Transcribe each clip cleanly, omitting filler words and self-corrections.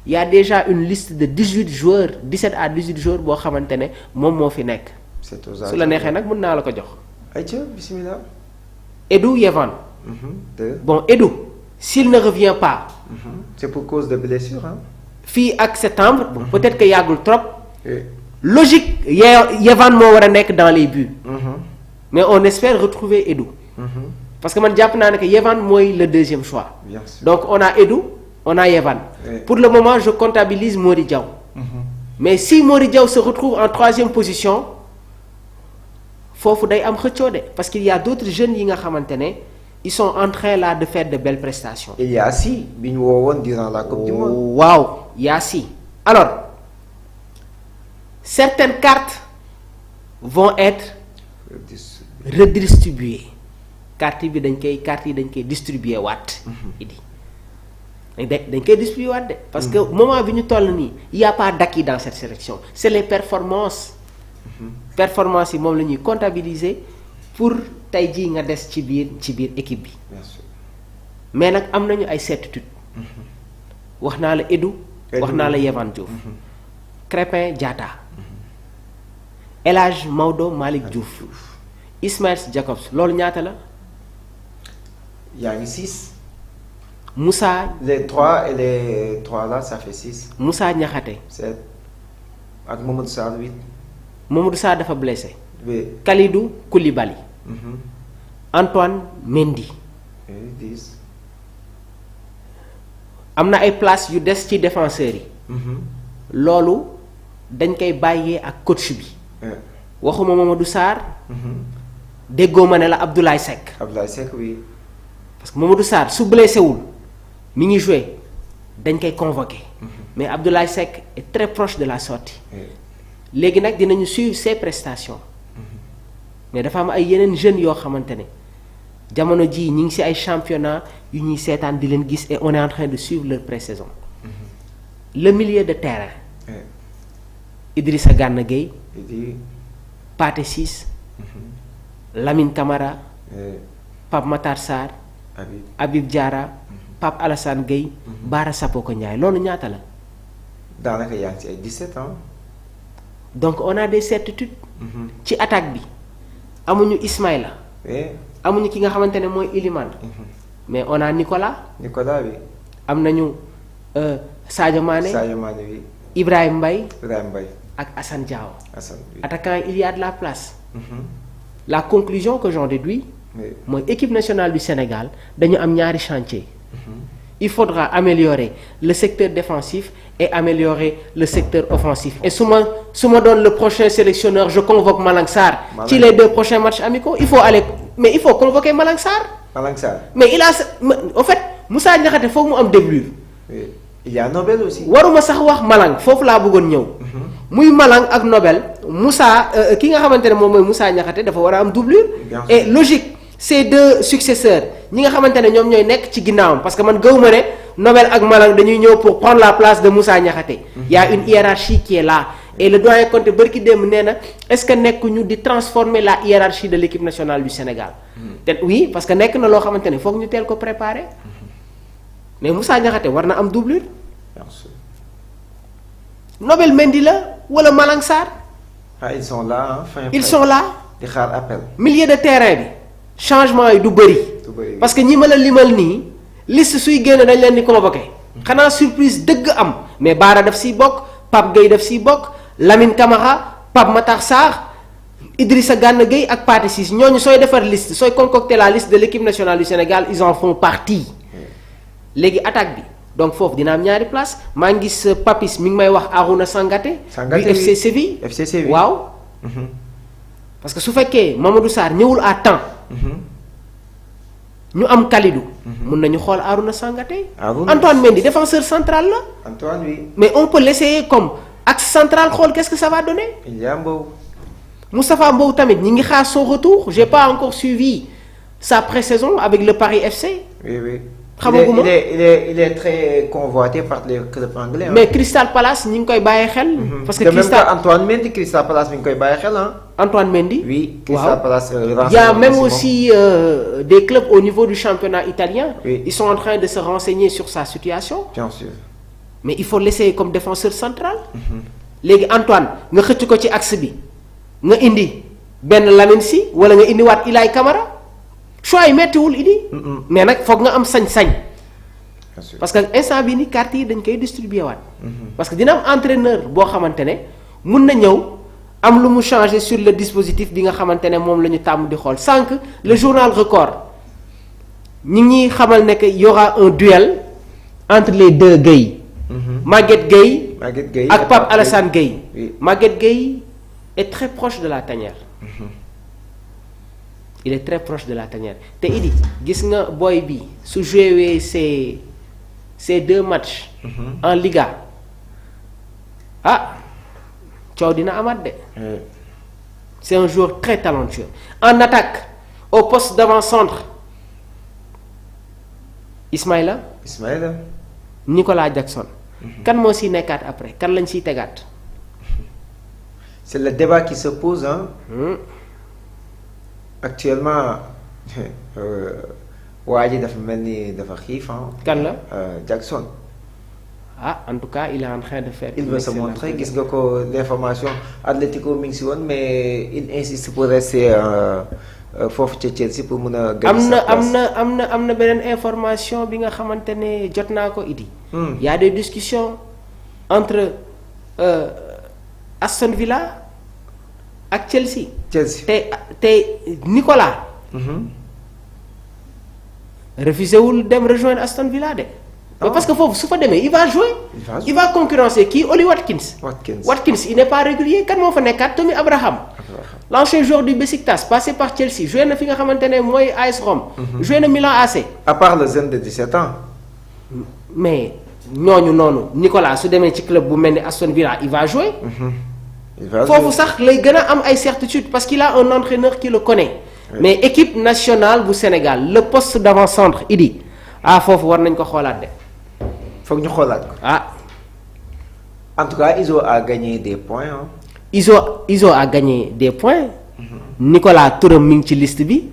il y a déjà une liste de 18 joueurs 17 à 18 joueurs boo xamante ne moom moo fi nekk. c'est aux su la neexee nag mën naa la ko jox. ayca bismillah. Edou Yehvan. Bon Edou s'il ne revient pas. C'est pour cause de blessure hein. Fii ak septembre. Bon peut-être que yàggul trop. Logique Yehvan moo war a nekk dans les buts. Mais on espère retrouver Edou. Parce que man jàpp naa ne que Yehvan mooy le deuxième choix. Bien sûr. Donc on a Edou on a Yehvan. Pour le moment je comptabilise Mody Diaw. Mais si Mody Diaw se retrouve en troisième position foofu day am xëccoo de parce qu'il y a d'autres jeunes yi nga xamante ne ils sont en train là de faire de belles prestations. Et Yassi bi ñu woowoon durant la Coupe du Monde. Waaw Yassi alors certaines cartes vont être redistribuées carte yi dañ koy distribuer waat. Idi dañ koy distribuer waat de. parce que moment bi ñu toll nii il y a pas d'acquis dans cette sélection c'est les performances. Performance yi moom la ñuy comptabiliser pour tey jii nga des ci biir équipe bi. Bien sûr. Mais nag am nañu ay certitude. wax naa la Edou. wax naa la Yehvan Diouf. Crépin Diatta. El Hadj Maodo Malick Diouf. Ismaël Jacobs loolu ñaata la. yaa ngi 6. Moussa. les 3 et les 3 là ça fait 6. Moussa Niakhaté. 7 ak Mamadou Sarr 8. Mamadou Sarr dafa blessé. Oui. Kalidou Koulibaly. Antoine Mendy. 10. am na ay place yu des ci défenseurs yi. loolu dañ koy bàyyee ak coach bi. waxuma Mamadou Sarr. déggoo ma ne la Abdoulaye Seck. Abdoulaye Seck oui. parce que Mamadou Sarr su blessé wul mi ngi joué dañ koy convoqué. mais Abdoulaye Seck est très proche de la sortie. léegi nag dinañu suivre ses prestations. mais dafa am ay yeneen jeunes yoo xamante ne jamono jii ñi ngi ci ay championnat yu ñuy seetaan di leen gis et on est en train de suivre leur pré-saison. Le milieu de terrain. Idrissa Gana Gueye. Pathé Ciss. Lamine Camara. Pape Matar Sarr. Habib Diarra. Pape Alassane Gueye. Bara Sapoko Ndiaye loolu ñaata la. daanaka yaa ngi ci ay 17 ans. donc on a des certitudes. ci attaque bi amuñu Ismaïla. amuñu ki nga xamante ne mooy Iliman. mais on a Nicolas bi. am nañu Sadio Mané. Oui. Ibrahima Mbaye. ak Assane Diao. Oui. Attaquant il y a de la place. La conclusion que j'en déduis. mooy équipe nationale du Sénégal dañu am ñaari chantier. Il faudra améliorer le secteur défensif et améliorer le secteur offensif. Et su ma doon le prochain sélectionneur je convoque Malang Sarr. ci les 2 prochains matchs amicaux il faut convoquer Malang Sarr. mais il a en fait Moussa Niakhaté foog mu am doublure. il y a Nobel aussi. waruma sax wax Malang foofu laa bëggoon ñëw. muy Malang ak Nobel Moussa ki nga xamante ne moom mooy Moussa Niakhaté dafa war a am doublure. et logique. Ces 2 successeurs ñi nga xamante ne ñoom ñooy nekk ci ginnaawam parce que man gëwuma ne Nobel ak Malang dañuy ñëw pour prendre la place de Moussa Niakhaté. Il y a une hiérarchie qui est là et le doyen Conté bërki démb nee na est-ce que nekkuñu di transformer la hiérarchie de l'équipe nationale du Sénégal. te oui parce que nekk na loo xamante ne foog ñu teel ko préparer mais Moussa Niakhaté war na am doublure. Nobel Mendy la wala Malang Sarr. ils sont là ils sont là. di xaar appel. milieu de terrain bi. changement yi du bëri. parce que ñi ma la limal nii liste suy génn dañ leen di convoqué. xanaa surprise dëgg am mais Bara daf siy bokk Pape Gueye daf siy bokk Lamine Camara Pape Matar Sarr Idrissa Gana Gueye ak Pathé Ciss ñooñu sooy defar liste sooy concocter la liste de l'équipe nationale du Sénégal ils en font partie. léegi attaque bi donc foofu dina am ñaari place maa ngi gis Papis mi ngi may wax Arouna Sangaté. Sangaté du FC Séville. waaw. parce que su fekkee Mamadou Sarr ñëwul à temps. ñu am Kalidou. mun nañu xool Arouna Sangaté. Antoine Mendy défenseur central la. Antoine oui. mais on peut l'essayer comme axe central xool qu'est-ce que ça va donner. il y a Mbow. Moustapha Mbow tamit ñi ngi xaar son retour j'ai pas encore suivi sa pré-saison avec le Paris FC. oui. xamaguma il est très convoité par les clubs anglais. mais Crystal Palace ñi ngi koy bàyyi xel. parce que Antoine Mendy Crystal Palace mi ngi koy bàyyi xel Antoine Mendy. oui Crystal Palace. Il y a même aussi des clubs au niveau du championnat italien. Oui. Ils sont en train de se renseigner sur sa situation. Bien sûr. mais il faut l'essayer comme défenseur central. léegi Antoine nga xëcc ko ci axe bi nga indi benn Lamine Sy wala nga indiwaat Ilay Camara choix yi méttiwul Idi. mais nag foog nga am sañ-sañ. parce que instant bi ni carte yi dañ koy distribuer waat. parce que dina am entraîneur boo xamante ne mun na ñëw am lu mu changer sur le dispositif bi nga xamante ne moom la ñu tàmm di xool sànq le journal Record ñi ngi xamal ne que y aura un duel entre les deux Gueye. Maguette Gueye ak Pape Alassane Gueye. Oui. Maguette Gueye est très proche de la tanière. il est très proche de la tanière te Idi gis nga boy bi su joué ces 2 matchs. en Liga coow dina amaat de. c'est un joueur très talentueux en attaque au poste d'avant-centre Ismaïla Nicolas Jackson. kan moo siy nekkaat après kan lañ siy tegaat. c'est le débat qui se pose hein. Actuellement waa ji dafa mel ni dafa xiif kan la Jackson. en tout cas il est en train de faire. il veut se montrer gis nga ko l'information Atlético mi ngi si woon mais il insiste pour rester foofu ca Chelsea pour mun a. am na beneen information bi nga xamante ne jot naa ko Idi. y a des discussions entre Aston Villa ak Chelsea. te Nicolas. refusé wul dem rejoindre Aston Villa de. parce que foofu su fa demee il va jouer. il va concurrencer kii Oli Watkins. Watkins il n'est pas régulier kan moo fa nekkaat Tammy Abraham. l'ancien joueur du Besiktas passé par Chelsea joué na fi nga xamante ne mooy AS Rome. joué na Milan AC. à part le jeune de 17 ans. mais ñooñu noonu Nicolas su demee ci club bu mel ni Aston Villa il va jouer. foofu sax lay gën a am ay certitude parce qu'il a un entraîneur qui le connaît. mais équipe nationale bu Sénégal le poste d'avant-centre Idi foofu war nañ ko xoolaat de. foog ñu xoolaat ko. en tout cas Iso a gagné des points Iso a gagné des points. Nicolas turam mi ngi ci liste bi.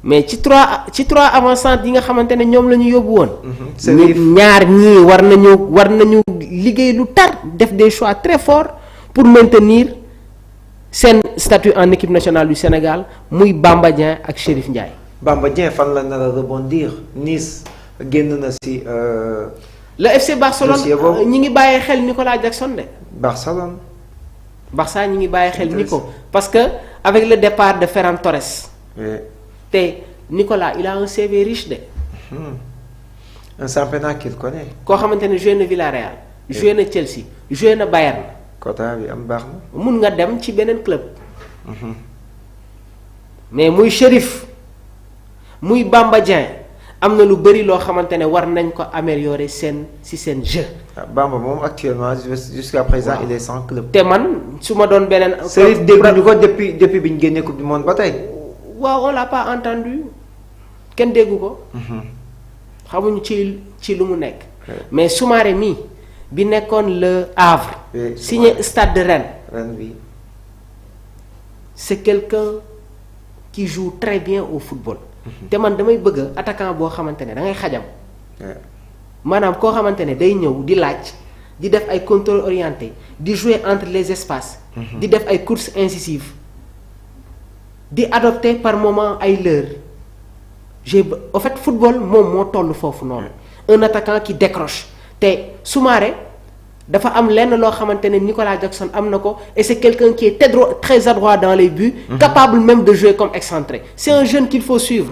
mais ci trois avant-centres yi nga xamante ne ñoom la ñu yóbbu woon. ñaar ñii war nañu liggéey lu tar def des choix très forts pour maintenir seen statut en équipe nationale du Sénégal muy Bamba Dieng ak Chérif Ndiaye. Bamba Dieng fan la nar a rebondir Nice génn na si. le FC Barcelone ñi ngi bàyyee xel Nicolas Jackson de. Barça ñi ngi bàyyi xel Nico parce que avec le départ de Ferran Torres. te Nicolas il a un CV riche de. un championnat qu'il connaît. koo xamante ne joué na Villarreal. joué na Chelsea joué na Bayern. quota bi am baax na. mun nga dem ci beneen club. mais muy Chérif muy Bamba Dieng am na lu bëri loo xamante ne war nañ ko améliorer seen jeu. Bamba moom actuellement jusqu'à présent il est sans club. te man su ma doon beneen. Chérif dégguñu ko depuis bi ñu génnee coupe du monde ba tey. waaw on l'a pas entendu kenn déggu ko. xamuñu ci lu mu nekk. mais Soumaré mii bi nekkoon le Havre. signé Stade de Rennes bi. c'est quelqu'un qui joue très bien au football. te man damay bëgg attaquant boo xamante ne da ngay xajam. maanaam koo xamante ne day ñëw di laaj di def ay contrôle orienté di jouer entre les espaces. di def ay courses incisives di adopter par moment ay leurres au fait football moom moo toll foofu noonu. un attaquant qui décroche te Soumaré dafa am lenn loo xamante ne Nicolas Jackson am na ko et c'est quelqu'un qui est très adroit dans les buts. Capable même de jouer comme excentré c'est un jeune qu'il faut suivre.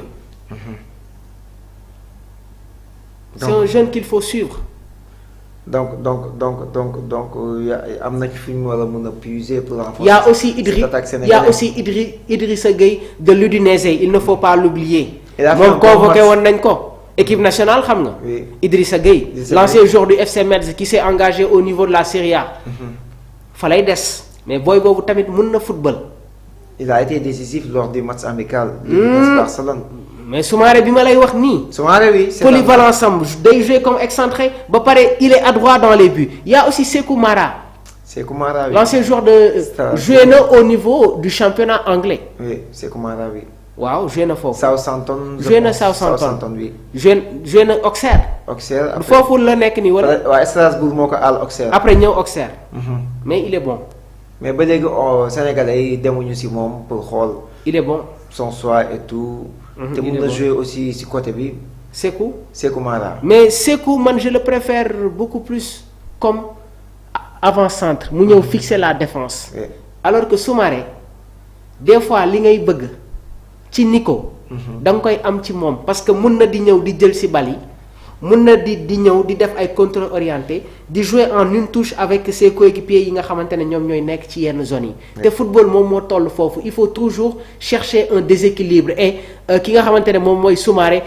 c'est un jeune qu'il faut suivre. donc am na fi mu war a mën a puiser pour renforcer. il y a aussi Idrissa Gueye de l'Udinese il ne faut pas l'oublier. moom convoqué woon nañ ko. équipe nationale xam nga. Idrissa Gueye l'ancien joueur du FC Metz qui s'est engagé au niveau de la Serie A. fa lay des mais booy boobu tamit mën na football. il a été décisif lors du match amical. Barcelone. mais Soumaré bi ma lay wax nii. Soumaré oui. polyvalence am day jouer comme excentré ba pare il est adroit dans les buts. Il y a aussi Sékou Mara. Oui. l'ancien joueur de joué na au niveau du championnat anglais. oui Sékou Mara oui. waaw joué na foofu. Southampton. joué na Southampton oui. joué na Auxerre. Auxerre après foofu la nekk nii wala. waaw Strasbourg moo ko àll Auxerre. après ñëw Auxerre. mais il est bon. mais ba léegi Sénégalais yi demuñu si moom pour xool. il est bon. son choix et tout. te mun na jouer aussi si côté bi. Sékou Mara. mais Sékou man je le préfère beaucoup plus comme avant-centre mu ñëw fixer la défense. Oui. alors que Soumaré des fois li ngay bëgg ci Nico. da nga koy am ci moom parce que mun na di ñëw di jël si bal yi mun na di ñëw di def ay contrôle orienté di jouer en une touche avec ses coéquipiers yi nga xamante ne ñoom ñooy nekk ci yenn zones yi. te football moom moo toll foofu il faut toujours chercher un déséquilibre et ki nga xamante ne moom mooy Soumaré.